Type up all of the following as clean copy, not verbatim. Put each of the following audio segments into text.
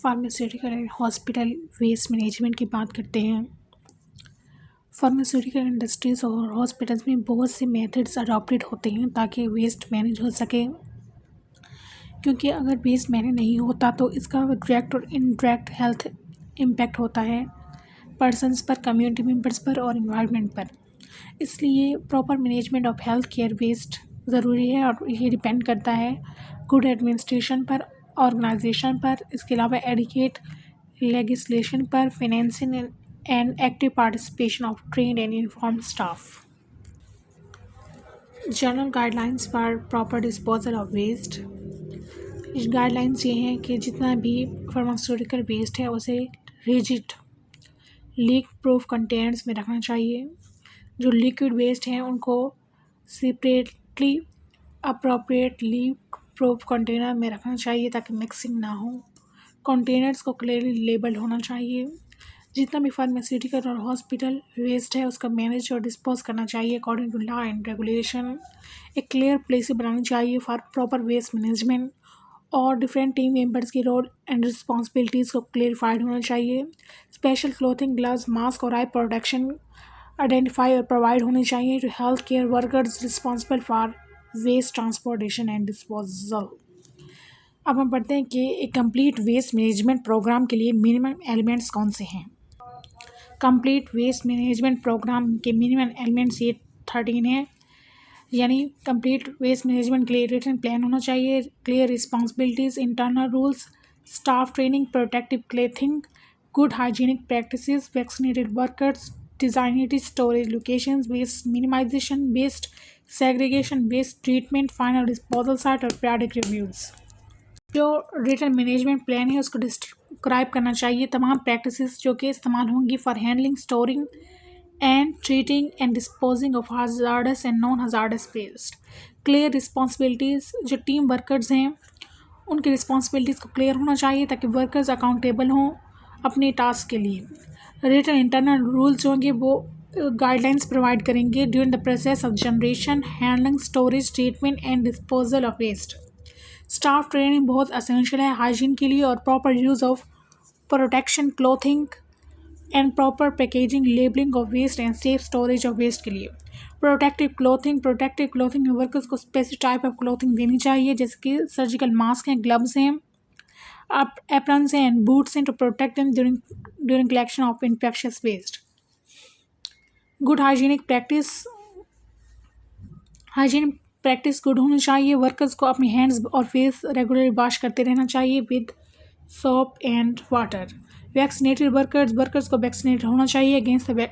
Pharmaceutical and hospital waste management की बात करते हैं। फार्मास्यूटिकल इंडस्ट्रीज़ और हॉस्पिटल्स में बहुत से मेथड्स अडॉप्टेड होते हैं ताकि वेस्ट मैनेज हो सके, क्योंकि अगर वेस्ट मैनेज नहीं होता तो इसका डायरेक्ट और इनडायरेक्ट हेल्थ इम्पैक्ट होता है पर्सनस पर, कम्युनिटी मेंबर्स पर और इन्वायरमेंट पर। इसलिए proper management of health care waste ज़रूरी है और ये डिपेंड करता है गुड एडमिनिस्ट्रेशन पर, ऑर्गेनाइजेशन पर, इसके अलावा एडिकेट लेगिस्लेशन पर, financing and active participation of trained and informed staff. General guidelines for proper disposal of waste. Guidelines ये हैं कि जितना भी फार्मास्यूटिकल वेस्ट है उसे रिजिड लीक प्रूफ कंटेनर्स में रखना चाहिए। जो लिक्विड वेस्ट हैं उनको separately appropriate leak proof container में रखना चाहिए ताकि मिक्सिंग ना हो। कंटेनर्स को क्लियरली लेबल होना चाहिए। जितना भी फार्मास्यूटिकल और हॉस्पिटल वेस्ट है उसका मैनेज और डिस्पोज करना चाहिए according to law and regulation. एक क्लियर पॉलिसी बनानी चाहिए फॉर प्रॉपर वेस्ट मैनेजमेंट और डिफरेंट टीम मेंबर्स की रोल एंड रिस्पॉन्सिबिलिटीज़ को क्लेरिफाइड होना चाहिए। स्पेशल क्लोथिंग, ग्लव्स, मास्क और आई प्रोटेक्शन आइडेंटिफाई और प्रोवाइड होने चाहिए to health care workers responsible for waste transportation and disposal. अब हम पढ़ते हैं कि एक कंप्लीट वेस्ट मैनेजमेंट प्रोग्राम के लिए मिनिमम एलिमेंट्स कौन से हैं। कंप्लीट वेस्ट मैनेजमेंट प्रोग्राम के मिनिमम एलिमेंट्स ये 13 हैं, यानी कंप्लीट वेस्ट मैनेजमेंट के लिए रिटन प्लान होना चाहिए, clear responsibilities, internal rules, staff training, protective clothing, good hygienic practices, vaccinated workers, designated storage locations, waste minimization, waste segregation, waste treatment, final disposal site और periodic reviews। जो written management plan है उसको describe करना चाहिए तमाम practices जो कि इस्तेमाल होंगी for handling, storing and treating and disposing of hazardous and non hazardous waste. Clear responsibilities, जो टीम वर्कर्स हैं उनकी रिस्पॉन्सिबिलिटीज़ को क्लियर होना चाहिए ताकि वर्कर्स अकाउंटेबल हों अपने टास्क के लिए। रिटन इंटरनल रूल्स जो होंगे वो गाइडलाइंस प्रोवाइड करेंगे during the process of generation, handling, storage, treatment and disposal of waste. Staff training बहुत असेंशियल है हाइजीन के लिए और proper use of protection clothing and proper packaging, labelling of waste and safe storage of waste के लिए। Protective clothing में workers को specific type of clothing देनी चाहिए, जैसे कि सर्जिकल मास्क हैं, ग्लव्स हैं, aprons and boots and to protect them during collection of infectious waste. Good hygienic practice good होनी चाहिए। वर्कर्स को अपने हैंड्स और फेस रेगुलरली वॉश करते रहना चाहिए with soap and water. Vaccinated workers को वैक्सीनेट होना चाहिए against the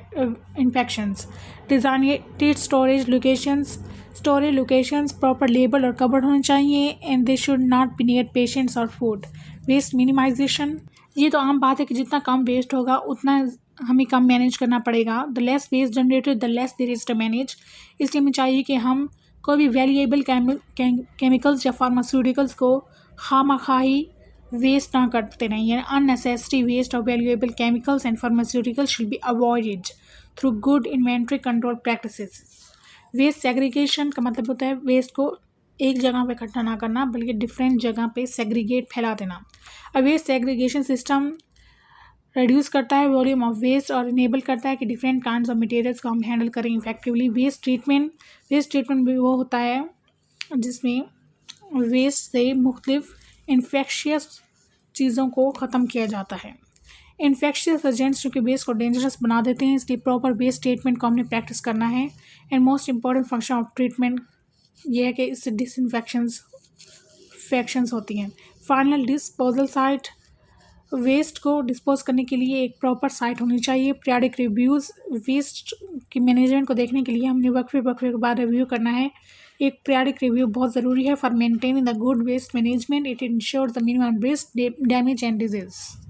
infections. Designated storage locations proper label और कवर्ड होने चाहिए and they should not be near patients और फूड। वेस्ट मिनिमाइजेशन, ये तो आम बात है कि जितना कम वेस्ट होगा उतना हमें कम मैनेज करना पड़ेगा। The less waste generated the less there is to manage. इसलिए हमें चाहिए कि हम कोई भी वैल्यूएबल केमिकल्स या फार्मास्यूटिकल्स को खामखाही वेस्ट ना करते रहें, यानी unnecessary waste of valuable chemicals and pharmaceuticals should be avoided through good inventory control practices. Waste segregation का मतलब होता है वेस्ट को एक जगह पे इकट्ठा ना करना बल्कि डिफरेंट जगह पे सेग्रीगेट फैला देना। अब वेस्ट सेग्रीगेशन सिस्टम रिड्यूस करता है वॉल्यूम ऑफ वेस्ट और इनेबल करता है कि डिफरेंट काइंड्स ऑफ मटेरियल्स को हम हैंडल करें इफेक्टिवली। वेस्ट ट्रीटमेंट भी वो होता है जिसमें वेस्ट से मुख्तलिफ इन्फेक्शियस चीज़ों को ख़त्म किया जाता है। इन्फेक्शियस एजेंट्स जो कि वेस्ट को डेंजरस बना देते हैं, इसलिए प्रॉपर वेस्ट ट्रीटमेंट को हमने प्रैक्टिस करना है। And most important function of treatment ये है कि इससे डिसइंफेक्शंस होती हैं। फाइनल डिस्पोजल साइट, वेस्ट को डिस्पोज करने के लिए एक प्रॉपर साइट होनी चाहिए। पीरियडिक रिव्यूज़, वेस्ट की मैनेजमेंट को देखने के लिए हमने वक्फे के बाद रिव्यू करना है। एक पीरियडिक रिव्यू बहुत ज़रूरी है for maintaining the good waste management. It ensures the minimum waste, damage and disease.